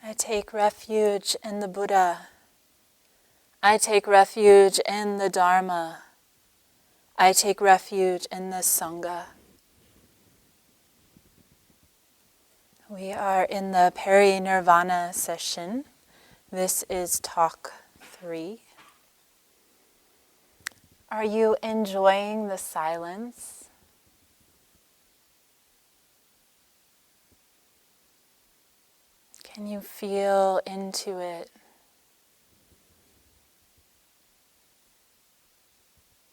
I take refuge in the Buddha. I take refuge in the Dharma. I take refuge in the Sangha. We are in the Pari-Nirvana session. This is talk 3. Are you enjoying the silence? Can you feel into it?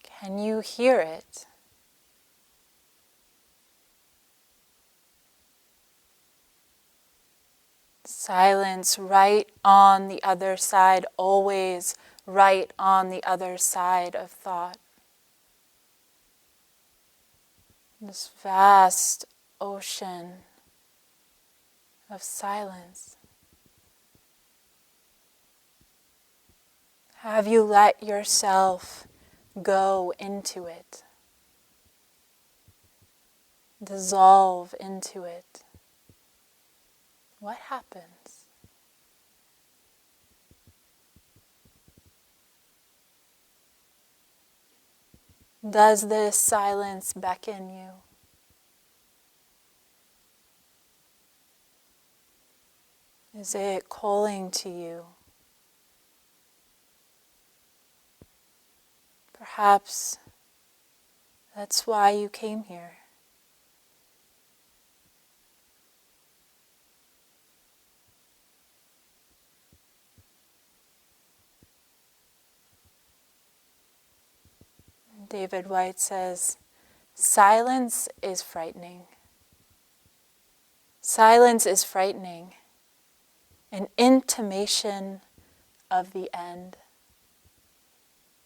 Can you hear it? Silence right on the other side, always right on the other side of thought. This vast ocean of silence. Have you let yourself go into it? Dissolve into it? What happens? Does this silence beckon you? Is it calling to you? Perhaps that's why you came here. David White says, silence is frightening. Silence is frightening, an intimation of the end.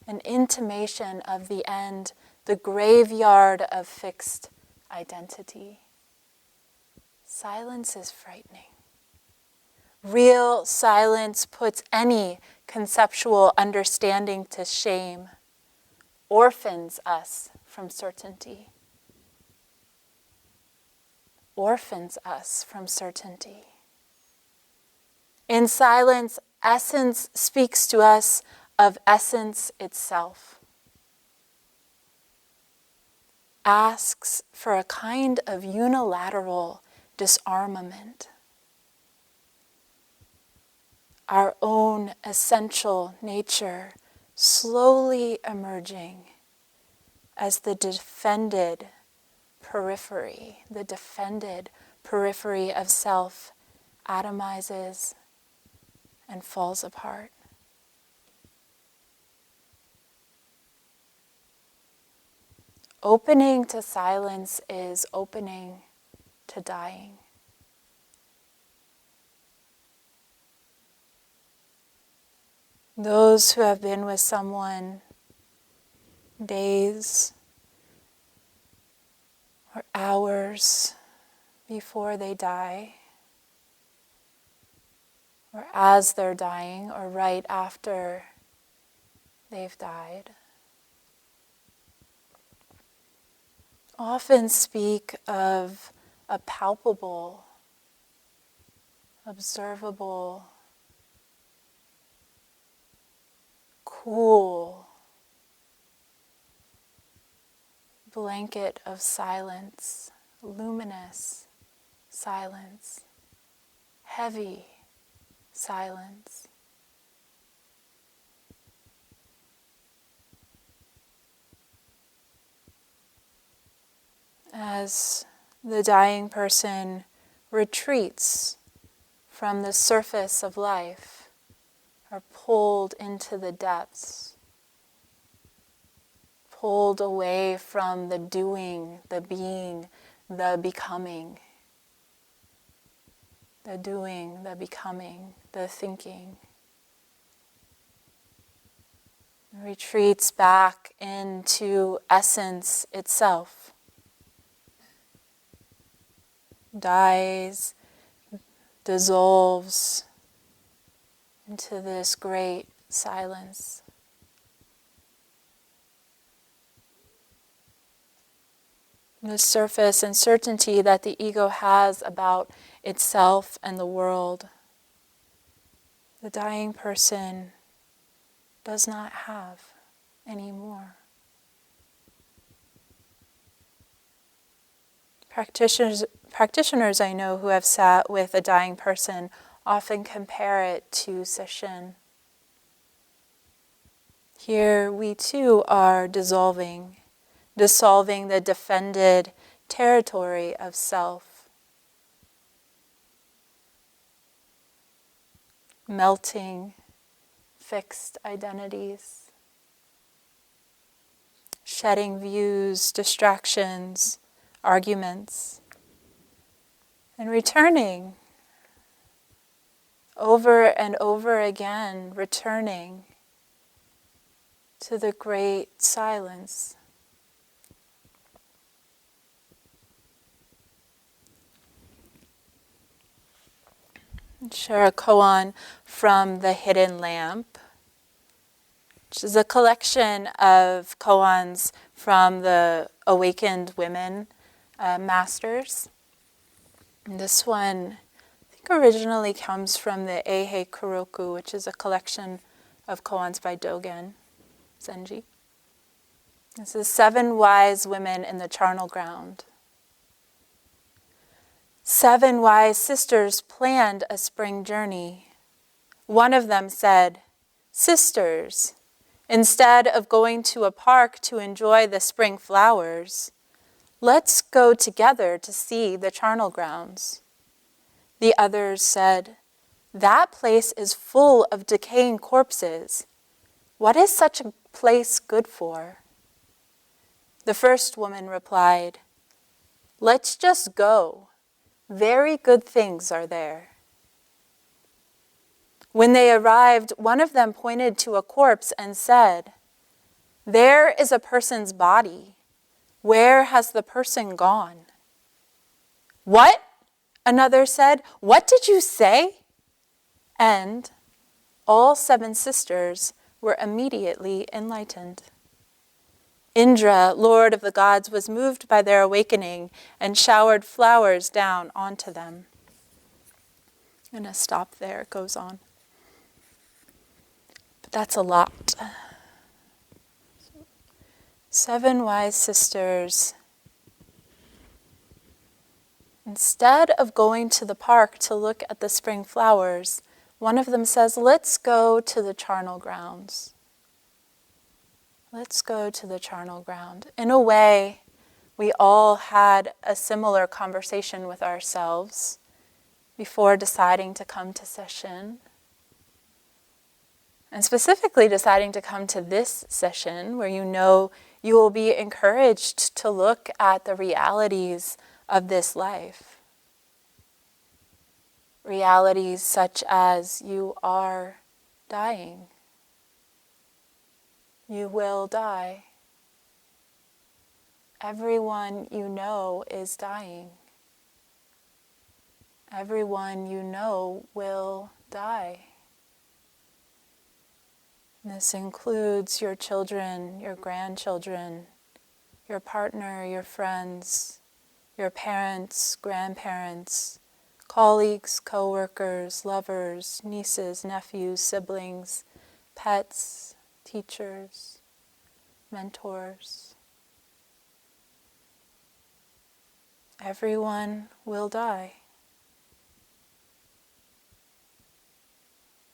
An intimation of the end, the graveyard of fixed identity. Silence is frightening. Real silence puts any conceptual understanding to shame, orphans us from certainty. Orphans us from certainty. In silence, essence speaks to us of essence itself. Asks for a kind of unilateral disarmament. Our own essential nature slowly emerging as the defended periphery of self atomizes and falls apart. Opening to silence is opening to dying. Those who have been with someone days or hours before they die, or as they're dying, or right after they've died, often speak of a palpable, observable, cool blanket of silence, luminous silence, heavy silence. As the dying person retreats from the surface of life, are pulled into the depths, pulled away from the doing, the being, the becoming. The doing, the becoming, the thinking. Retreats back into essence itself. Dies, dissolves into this great silence. The surface and certainty that the ego has about itself and the world the dying person does not have anymore. Practitioners I know who have sat with a dying person often compare it to Sesshin. Here we too are dissolving the defended territory of self, melting fixed identities, shedding views, distractions, arguments, and returning over and over again, returning to the great silence. Share a koan from The Hidden Lamp, which is a collection of koans from the awakened women masters. And this one, I think, originally comes from the Eihei Kuroku, which is a collection of koans by Dogen Zenji. This is 7 wise women in the charnel ground. 7 wise sisters planned a spring journey. One of them said, "Sisters, instead of going to a park to enjoy the spring flowers, let's go together to see the charnel grounds." The others said, "That place is full of decaying corpses. What is such a place good for?" The first woman replied, "Let's just go. Very good things are there." When they arrived, one of them pointed to a corpse and said, "There is a person's body. Where has the person gone?" "What?" another said. "What did you say?" And all 7 sisters were immediately enlightened. Indra, Lord of the gods, was moved by their awakening and showered flowers down onto them. I'm going to stop there, it goes on. But that's a lot. 7 wise sisters. Instead of going to the park to look at the spring flowers, one of them says, "Let's go to the charnel grounds." Let's go to the charnel ground. In a way, we all had a similar conversation with ourselves before deciding to come to Sesshin. And specifically deciding to come to this session where you know you will be encouraged to look at the realities of this life. Realities such as you are dying. You will die. Everyone you know is dying. Everyone you know will die. This includes your children, your grandchildren, your partner, your friends, your parents, grandparents, colleagues, co-workers, lovers, nieces, nephews, siblings, pets, teachers, mentors. Everyone will die.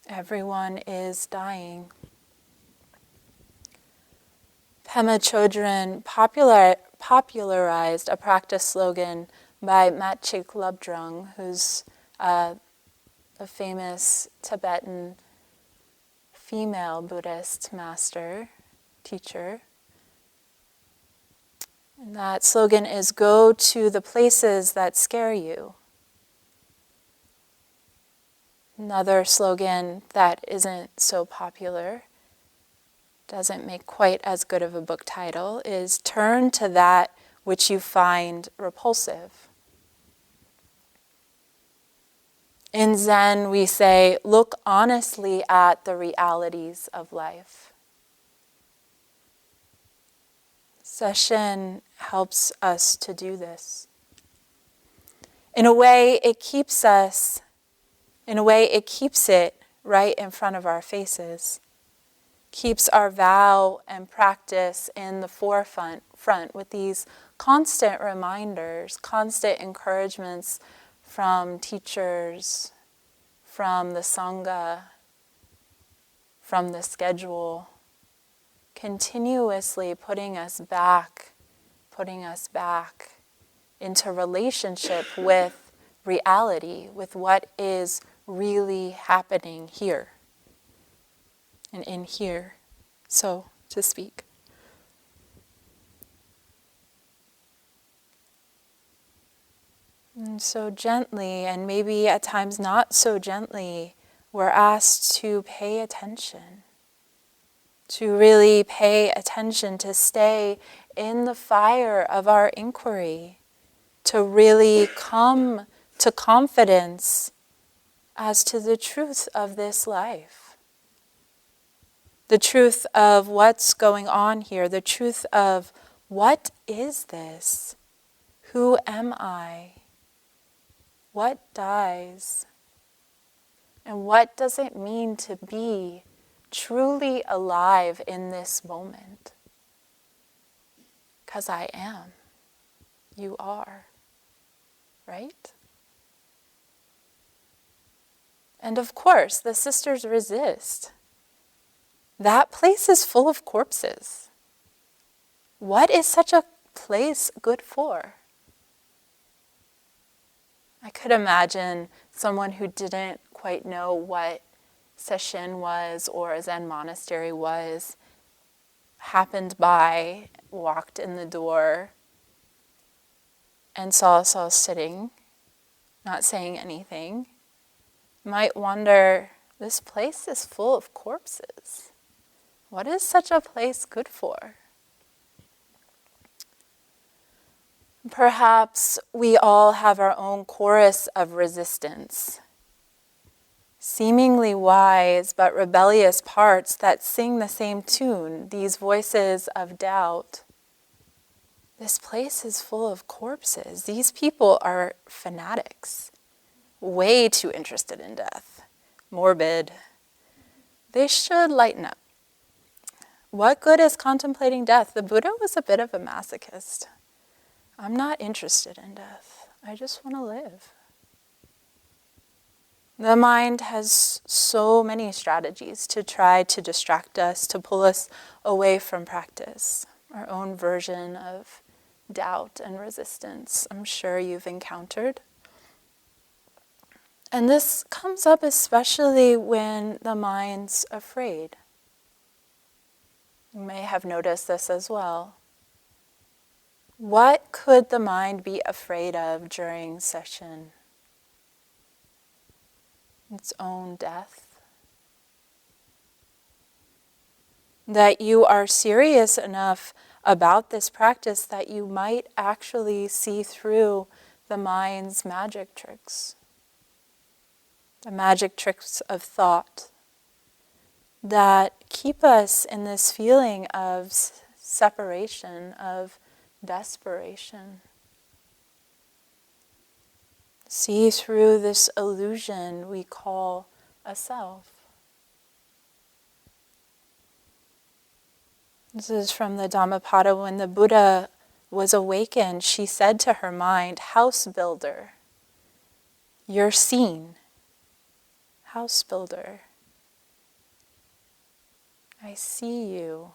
Everyone is dying. Pema Chodron popularized a practice slogan by Matchik Lobdrung, who's a famous Tibetan female Buddhist master, teacher. And that slogan is, "Go to the places that scare you." Another slogan that isn't so popular, doesn't make quite as good of a book title, is "Turn to that which you find repulsive." In Zen, we say, look honestly at the realities of life. Sesshin helps us to do this. In a way, it keeps it right in front of our faces, keeps our vow and practice in the forefront with these constant reminders, constant encouragements from teachers, from the Sangha, from the schedule, continuously putting us back into relationship with reality, with what is really happening here and in here, so to speak. And so gently, and maybe at times not so gently, we're asked to pay attention, to really pay attention, to stay in the fire of our inquiry, to really come to confidence as to the truth of this life, the truth of what's going on here, the truth of what is this? Who am I? What dies? And what does it mean to be truly alive in this moment? Because I am. You are. Right? And of course, the sisters resist. That place is full of corpses. What is such a place good for? I could imagine someone who didn't quite know what Sesshin was or a Zen monastery was, happened by, walked in the door, and saw us all sitting, not saying anything, might wonder, this place is full of corpses. What is such a place good for? Perhaps we all have our own chorus of resistance, seemingly wise but rebellious parts that sing the same tune, these voices of doubt. This place is full of corpses. These people are fanatics, way too interested in death, morbid. They should lighten up. What good is contemplating death? The Buddha was a bit of a masochist. I'm not interested in death. I just want to live. The mind has so many strategies to try to distract us, to pull us away from practice, our own version of doubt and resistance, I'm sure you've encountered. And this comes up especially when the mind's afraid. You may have noticed this as well. What could the mind be afraid of during session? Its own death. That you are serious enough about this practice that you might actually see through the mind's magic tricks. The magic tricks of thought that keep us in this feeling of separation, of desperation. See through this illusion we call a self. This is from the Dhammapada. When the Buddha was awakened, she said to her mind, "House builder, you're seen. House builder, I see you.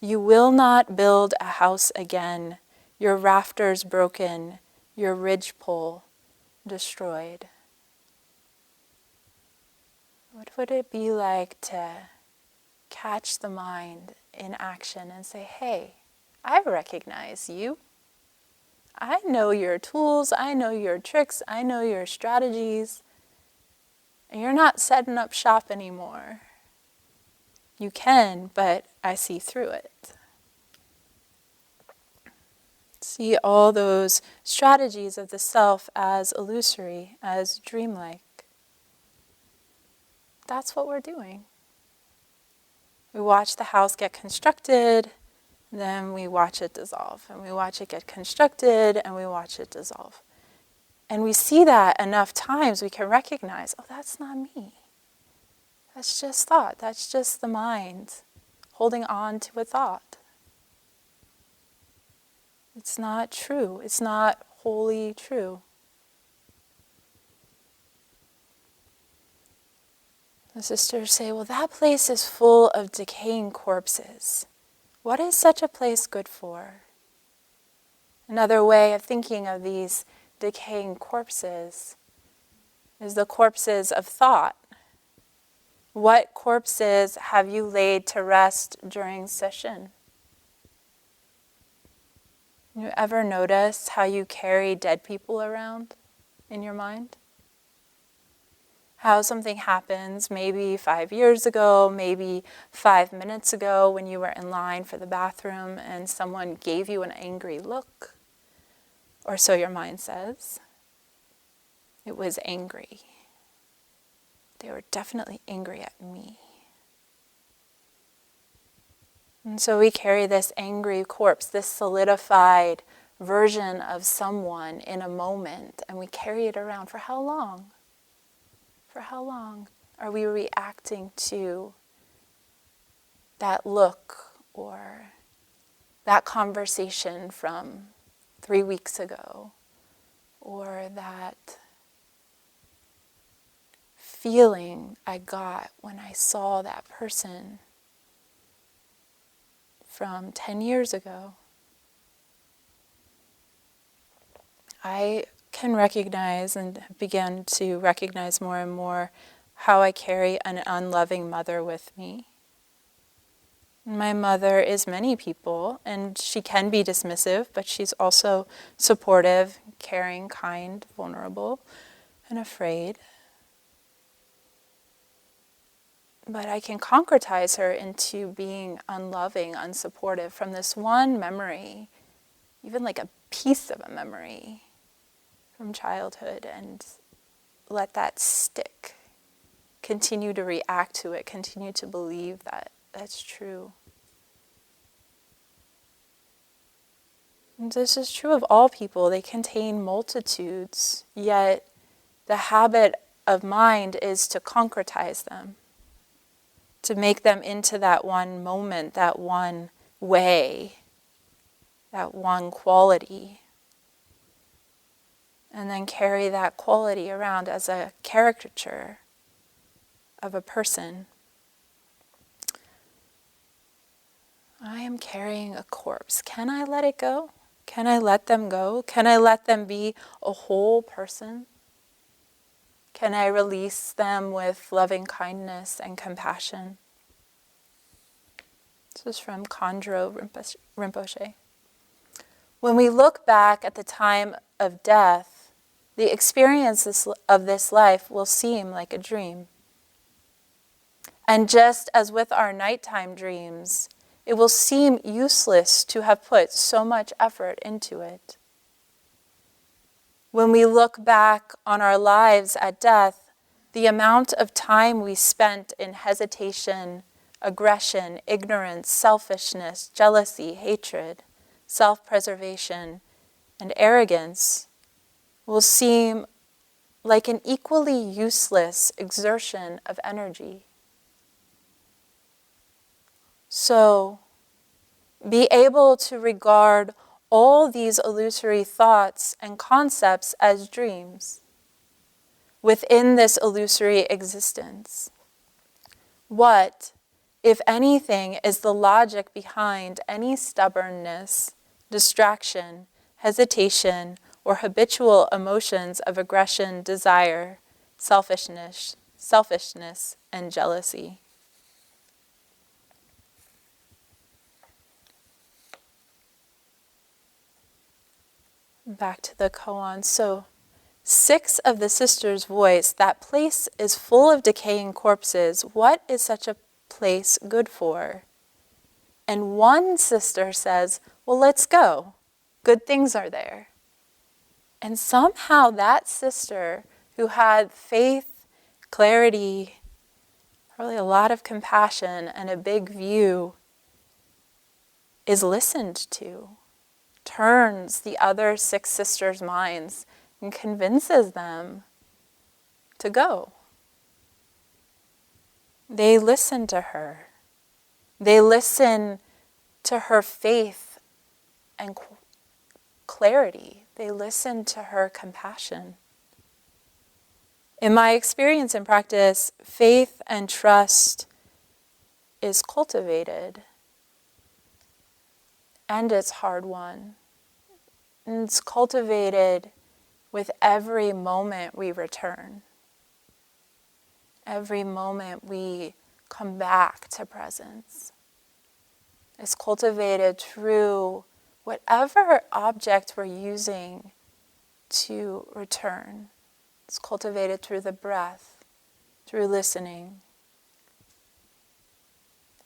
You will not build a house again, your rafters broken, your ridgepole destroyed." What would it be like to catch the mind in action and say, "Hey, I recognize you. I know your tools, I know your tricks, I know your strategies, and you're not setting up shop anymore. You can, but I see through it." See all those strategies of the self as illusory, as dreamlike. That's what we're doing. We watch the house get constructed, then we watch it dissolve. And we watch it get constructed, and we watch it dissolve. And we see that enough times, we can recognize, oh, that's not me. That's just thought. That's just the mind holding on to a thought. It's not true. It's not wholly true. The sisters say, well, that place is full of decaying corpses. What is such a place good for? Another way of thinking of these decaying corpses is the corpses of thought. What corpses have you laid to rest during Sesshin? You ever notice how you carry dead people around in your mind? How something happens maybe 5 years ago, maybe 5 minutes ago when you were in line for the bathroom and someone gave you an angry look, or so your mind says. It was angry. They were definitely angry at me. And so we carry this angry corpse, this solidified version of someone in a moment, and we carry it around for how long? For how long are we reacting to that look or that conversation from 3 weeks ago, or that feeling I got when I saw that person from 10 years ago? I can recognize and begin to recognize more and more how I carry an unloving mother with me. My mother is many people, and she can be dismissive, but she's also supportive, caring, kind, vulnerable, and afraid. But I can concretize her into being unloving, unsupportive from this one memory, even like a piece of a memory from childhood, and let that stick. Continue to react to it, continue to believe that that's true. And this is true of all people. They contain multitudes, yet the habit of mind is to concretize them, to make them into that one moment, that one way, that one quality, and then carry that quality around as a caricature of a person. I am carrying a corpse. Can I let it go? Can I let them go? Can I let them be a whole person? Can I release them with loving kindness and compassion? This is from Khandro Rinpoche. When we look back at the time of death, the experiences of this life will seem like a dream. And just as with our nighttime dreams, it will seem useless to have put so much effort into it. When we look back on our lives at death, the amount of time we spent in hesitation, aggression, ignorance, selfishness, jealousy, hatred, self-preservation, and arrogance will seem like an equally useless exertion of energy. So, be able to regard all these illusory thoughts and concepts as dreams within this illusory existence. What, if anything, is the logic behind any stubbornness, distraction, hesitation, or habitual emotions of aggression, desire, selfishness, and jealousy? Back to the koan. So, 6 of the sisters voice, that place is full of decaying corpses. What is such a place good for? And one sister says, well, let's go. Good things are there. And somehow that sister who had faith, clarity, probably a lot of compassion and a big view is listened to, turns the other 6 sisters' minds and convinces them to go. They listen to her. They listen to her faith and clarity. They listen to her compassion. In my experience and practice, faith and trust is cultivated, and it's hard won. And it's cultivated with every moment we return, every moment we come back to presence. It's cultivated through whatever object we're using to return. It's cultivated through the breath, through listening.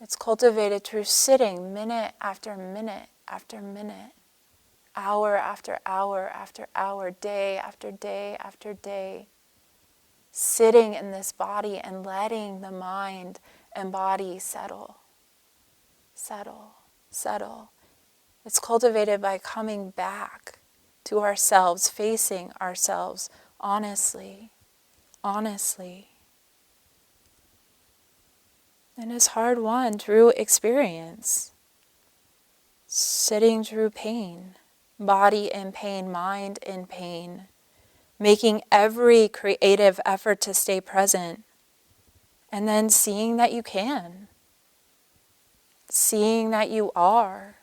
It's cultivated through sitting minute after minute after minute, hour after hour after hour, day after day after day, sitting in this body and letting the mind and body settle, settle, settle. It's cultivated by coming back to ourselves, facing ourselves honestly, honestly. And it's hard won through experience, sitting through pain, body in pain, mind in pain, making every creative effort to stay present, and then seeing that you can, seeing that you are,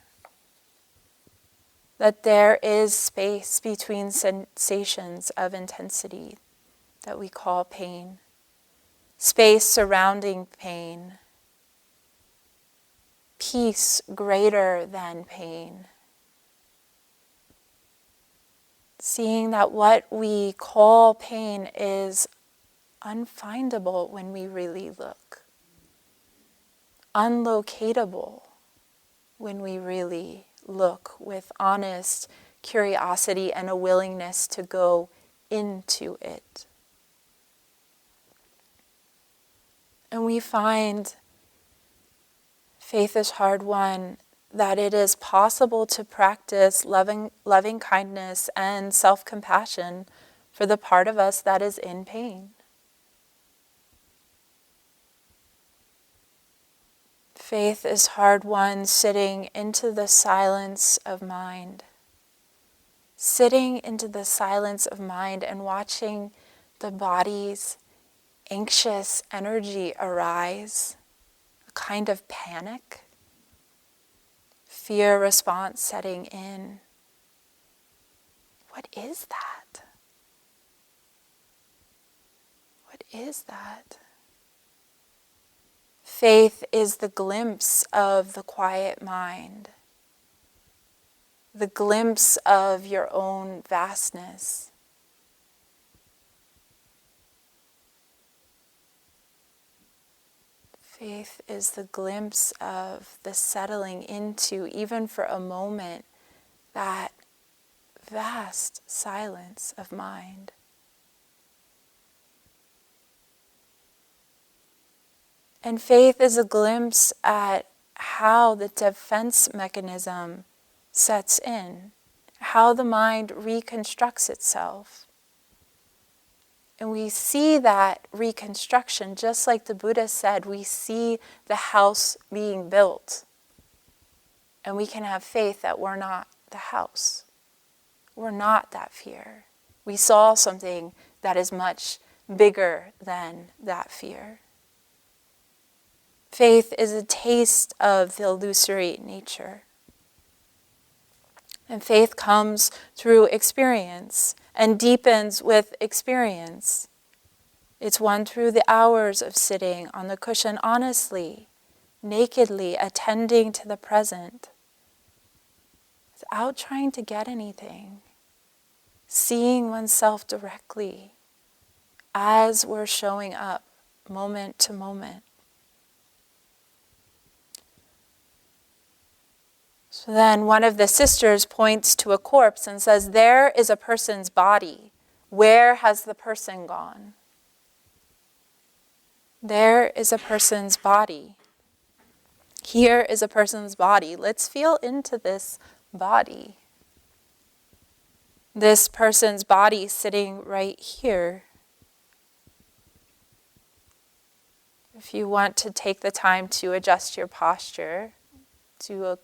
that there is space between sensations of intensity that we call pain, space surrounding pain, peace greater than pain. Seeing that what we call pain is unfindable when we really look, unlocatable when we really look with honest curiosity and a willingness to go into it. And we find faith is hard won, that it is possible to practice loving kindness and self-compassion for the part of us that is in pain. Faith is hard won sitting into the silence of mind. Sitting into the silence of mind and watching the body's anxious energy arise, a kind of panic, fear response setting in. What is that? What is that? Faith is the glimpse of the quiet mind, the glimpse of your own vastness. Faith is the glimpse of the settling into, even for a moment, that vast silence of mind. And faith is a glimpse at how the defense mechanism sets in, how the mind reconstructs itself. And we see that reconstruction, just like the Buddha said, we see the house being built. And we can have faith that we're not the house. We're not that fear. We saw something that is much bigger than that fear. Faith is a taste of the illusory nature. And faith comes through experience and deepens with experience. It's won through the hours of sitting on the cushion honestly, nakedly attending to the present, without trying to get anything, seeing oneself directly as we're showing up moment to moment. So then one of the sisters points to a corpse and says, "There is a person's body. Where has the person gone?" There is a person's body. Here is a person's body. Let's feel into this body. This person's body sitting right here. If you want to take the time to adjust your posture, do a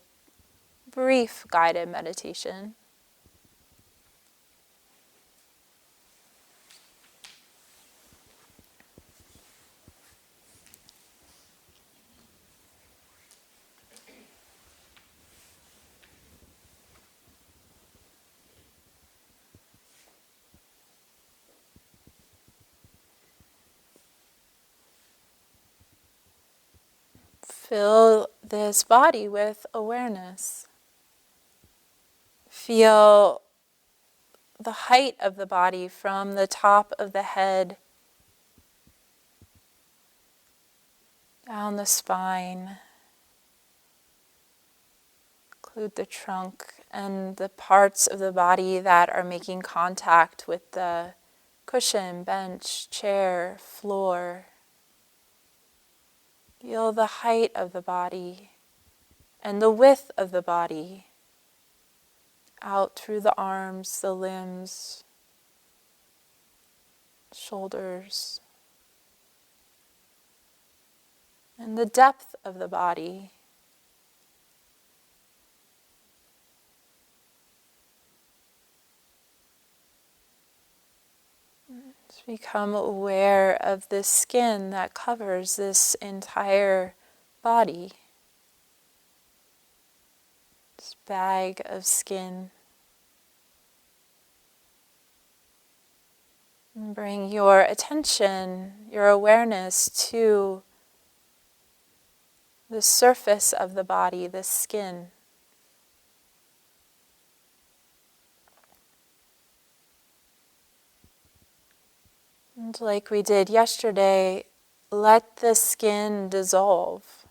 brief guided meditation. Fill this body with awareness. Feel the height of the body from the top of the head down the spine. Include the trunk and the parts of the body that are making contact with the cushion, bench, chair, floor. Feel the height of the body and the width of the body out through the arms, the limbs, shoulders, and the depth of the body. Just become aware of the skin that covers this entire body. This bag of skin. And bring your attention, your awareness to the surface of the body, the skin. And like we did yesterday, let the skin dissolve.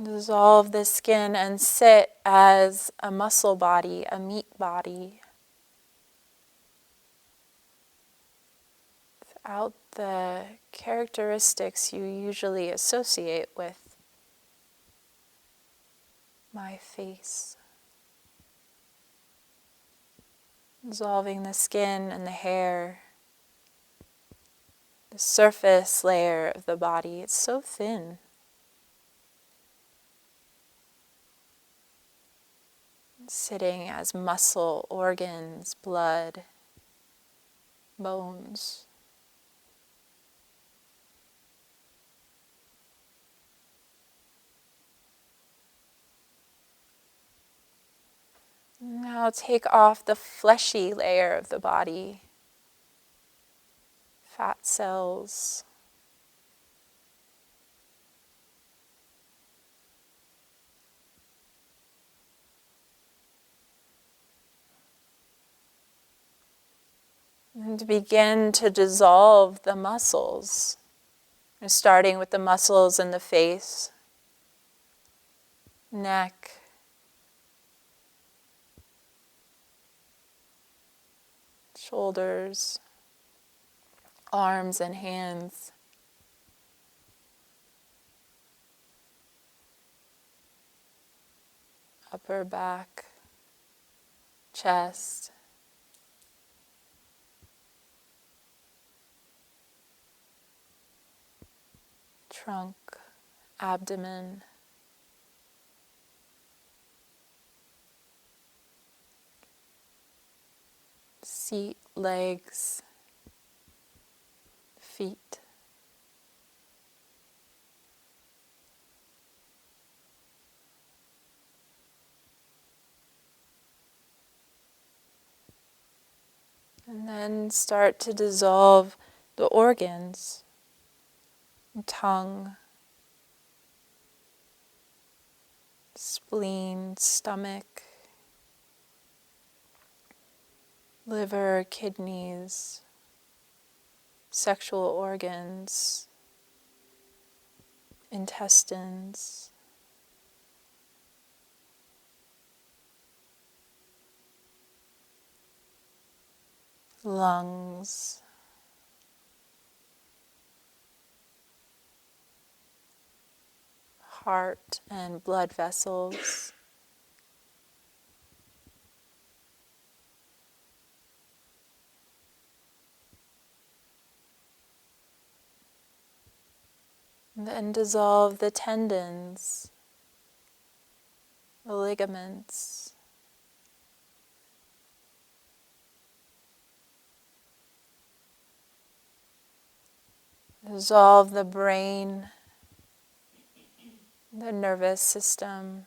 Dissolve the skin and sit as a muscle body, a meat body, without the characteristics you usually associate with my face. Dissolving the skin and the hair, the surface layer of the body. It's so thin. Sitting as muscle, organs, blood, bones. Now take off the fleshy layer of the body, fat cells. And begin to dissolve the muscles. And starting with the muscles in the face, neck, shoulders, arms and hands, upper back, chest, trunk, abdomen, seat, legs, feet. And then start to dissolve the organs, tongue, spleen, stomach, liver, kidneys, sexual organs, intestines, lungs, heart and blood vessels, And then dissolve the tendons, the ligaments. Dissolve the brain, the nervous system.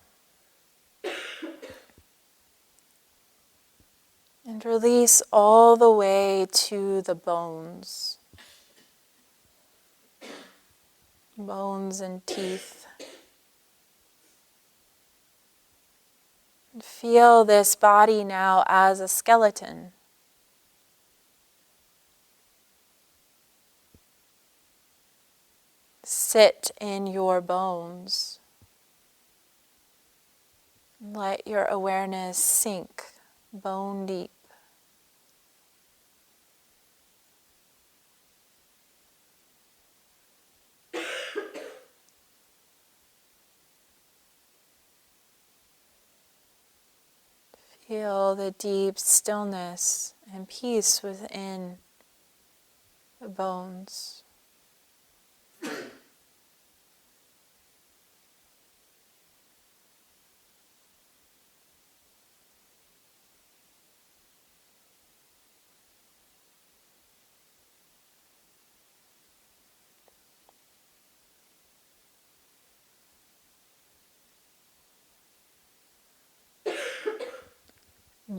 And release all the way to the bones. Bones and teeth. And feel this body now as a skeleton. Sit in your bones. Let your awareness sink bone deep. Feel the deep stillness and peace within the bones.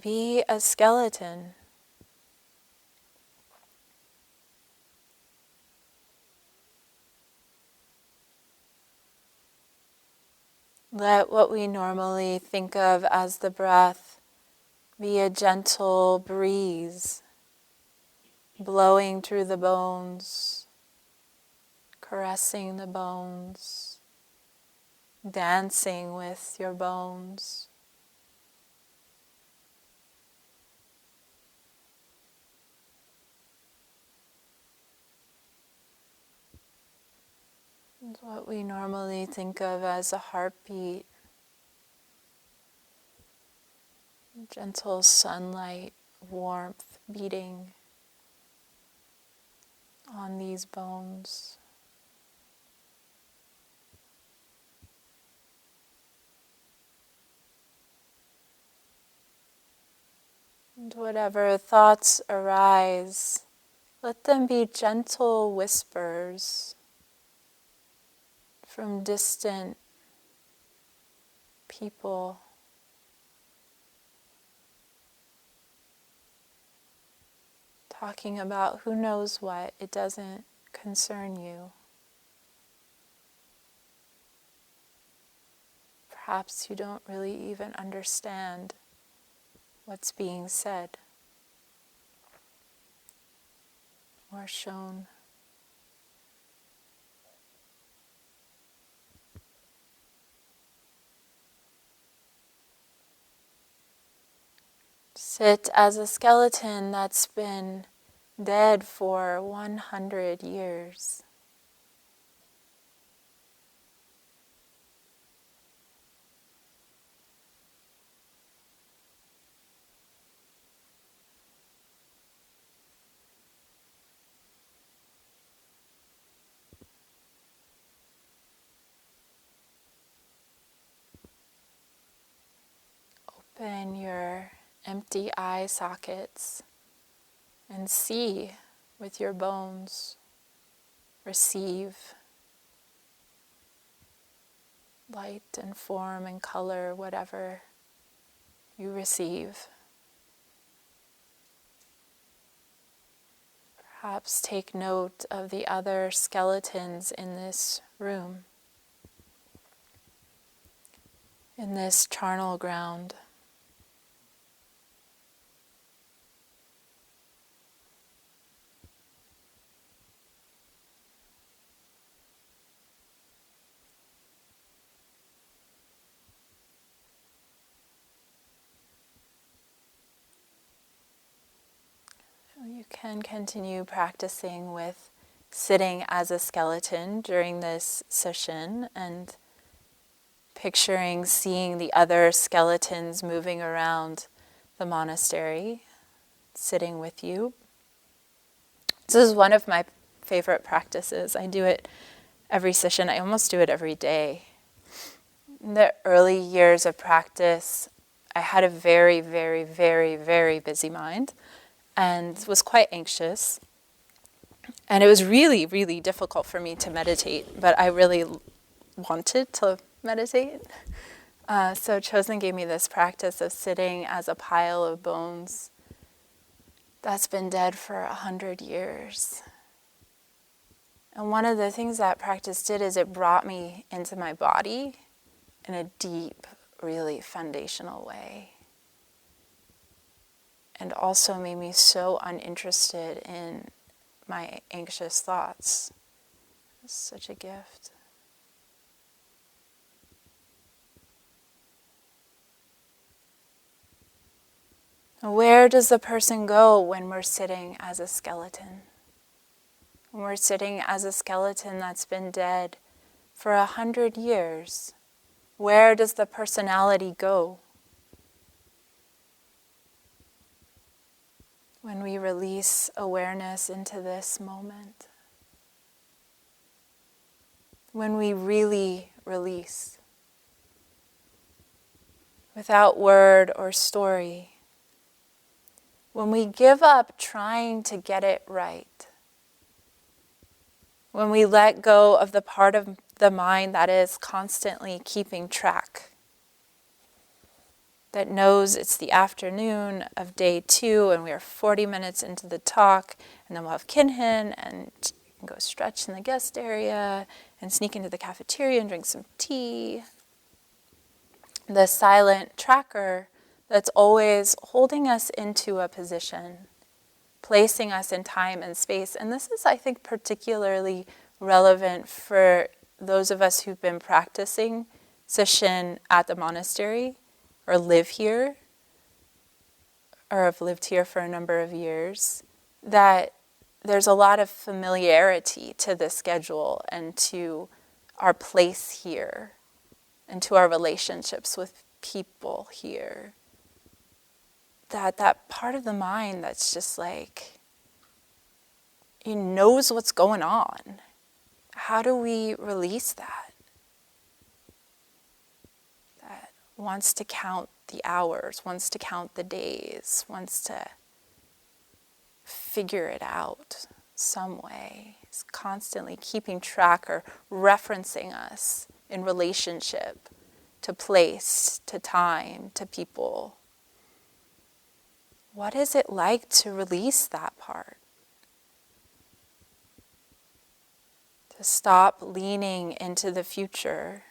Be a skeleton. Let what we normally think of as the breath be a gentle breeze blowing through the bones, caressing the bones, dancing with your bones. And what we normally think of as a heartbeat, gentle sunlight, warmth beating on these bones. And whatever thoughts arise, let them be gentle whispers from distant people. Talking about who knows what, it doesn't concern you. Perhaps you don't really even understand what's being said or shown. Sit as a skeleton that's been dead for 100 years. Open your empty eye sockets and see with your bones. Receive light and form and color, whatever you receive. Perhaps take note of the other skeletons in this room, in this charnel ground. You can continue practicing with sitting as a skeleton during this session and picturing seeing the other skeletons moving around the monastery, sitting with you. This is one of my favorite practices. I do it every session. I almost do it every day. In the early years of practice, I had a very, very, very, very busy mind and was quite anxious. And it was really, really difficult for me to meditate, but I really wanted to meditate. So Chosen gave me this practice of sitting as a pile of bones that's been dead for 100 years. And one of the things that practice did is it brought me into my body in a deep, really foundational way. And also made me so uninterested in my anxious thoughts. It's such a gift. Where does the person go when we're sitting as a skeleton? When we're sitting as a skeleton that's been dead for 100 years, where does the personality go? When we release awareness into this moment. When we really release. Without word or story. When we give up trying to get it right. When we let go of the part of the mind that is constantly keeping track. That knows it's the afternoon of day 2 and we are 40 minutes into the talk, and then we'll have kinhin and go stretch in the guest area and sneak into the cafeteria and drink some tea. The silent tracker that's always holding us into a position, placing us in time and space. And this is, I think, particularly relevant for those of us who've been practicing Sesshin at the monastery, or live here, or have lived here for a number of years, that there's a lot of familiarity to the schedule and to our place here, and to our relationships with people here. That part of the mind that's just like, it knows what's going on. How do we release that? That wants to count the hours, wants to count the days, wants to figure it out some way. Is constantly keeping track or referencing us in relationship to place, to time, to people. What is it like to release that part? To stop leaning into the future.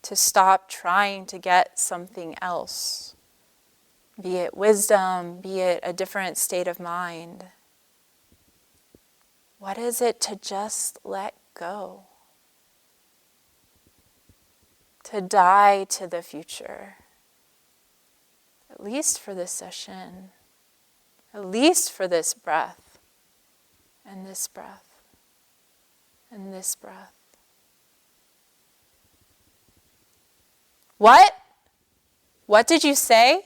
To stop trying to get something else. Be it wisdom, be it a different state of mind. What is it to just let go? To die to the future. At least for this session. At least for this breath. And this breath. And this breath. What? What did you say?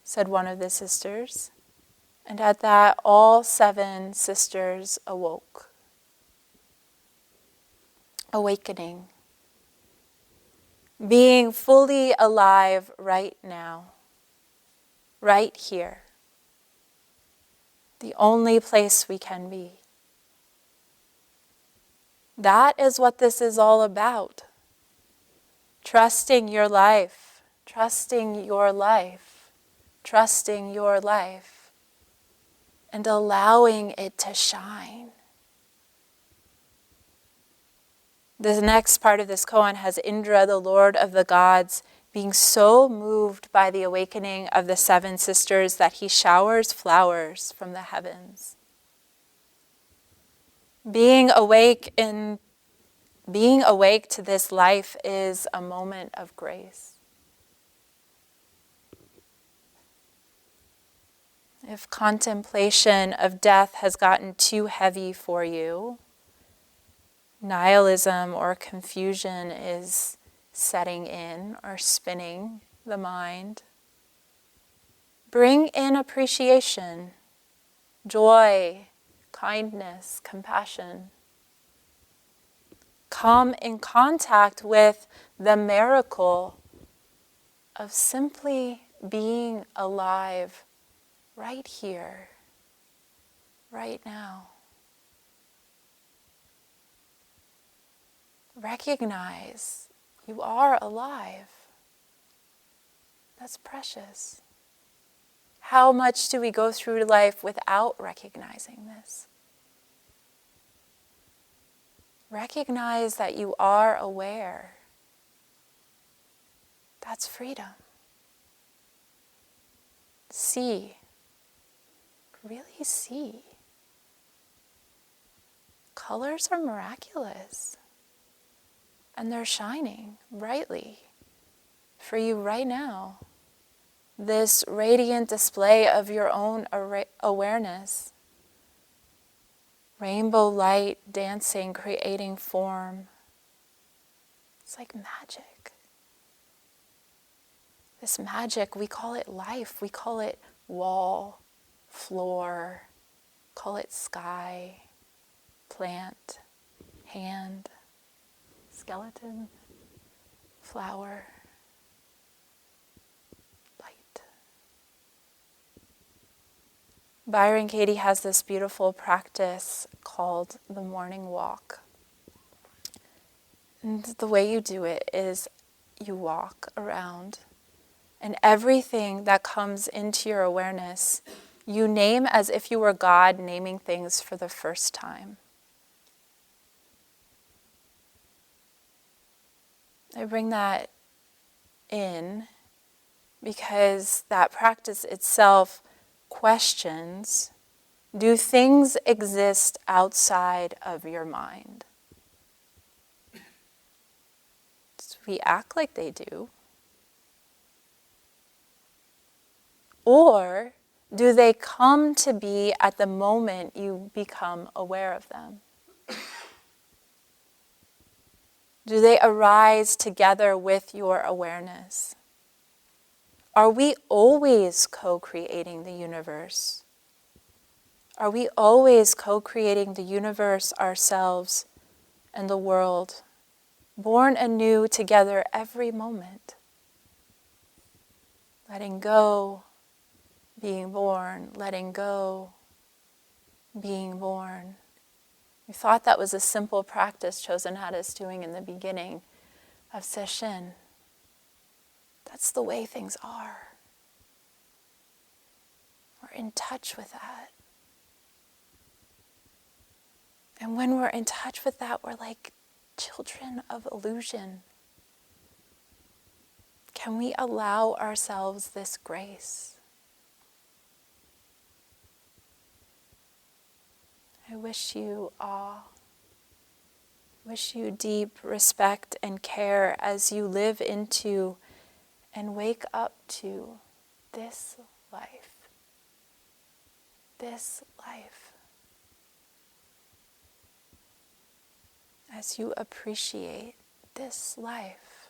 Said one of the sisters. And at that, all 7 sisters awoke. Awakening. Being fully alive right now. Right here. The only place we can be. That is what this is all about. Trusting your life. Trusting your life. Trusting your life. And allowing it to shine. The next part of this koan has Indra, the Lord of the gods, being so moved by the awakening of the 7 sisters that he showers flowers from the heavens. Being awake to this life is a moment of grace. If contemplation of death has gotten too heavy for you, nihilism or confusion is setting in or spinning the mind, bring in appreciation, joy, kindness, compassion. come in contact with the miracle of simply being alive right here, right now. Recognize you are alive. That's precious. How much do we go through life without recognizing this? Recognize that you are aware. That's freedom. See. Really see. Colors are miraculous. And they're shining brightly for you right now. This radiant display of your own awareness. Rainbow light dancing, creating form. It's like magic. This magic, we call it life. We call it wall, floor, call it sky, plant, hand, skeleton, flower, light. Byron Katie has this beautiful practice called the morning walk. And the way you do it is you walk around, and everything that comes into your awareness, you name as if you were God naming things for the first time. I bring that in because that practice itself questions, do things exist outside of your mind? We act like they do. Or do they come to be at the moment you become aware of them? Do they arise together with your awareness? Are we always co-creating the universe? Are we always co-creating the universe, ourselves, and the world, born anew together every moment? Letting go, being born, letting go, being born. We thought that was a simple practice Chosen had us doing in the beginning of Sesshin. That's the way things are. We're in touch with that. And when we're in touch with that, we're like children of illusion. Can we allow ourselves this grace? I wish you awe. Wish you deep respect and care as you live into and wake up to this life. This life. As you appreciate this life.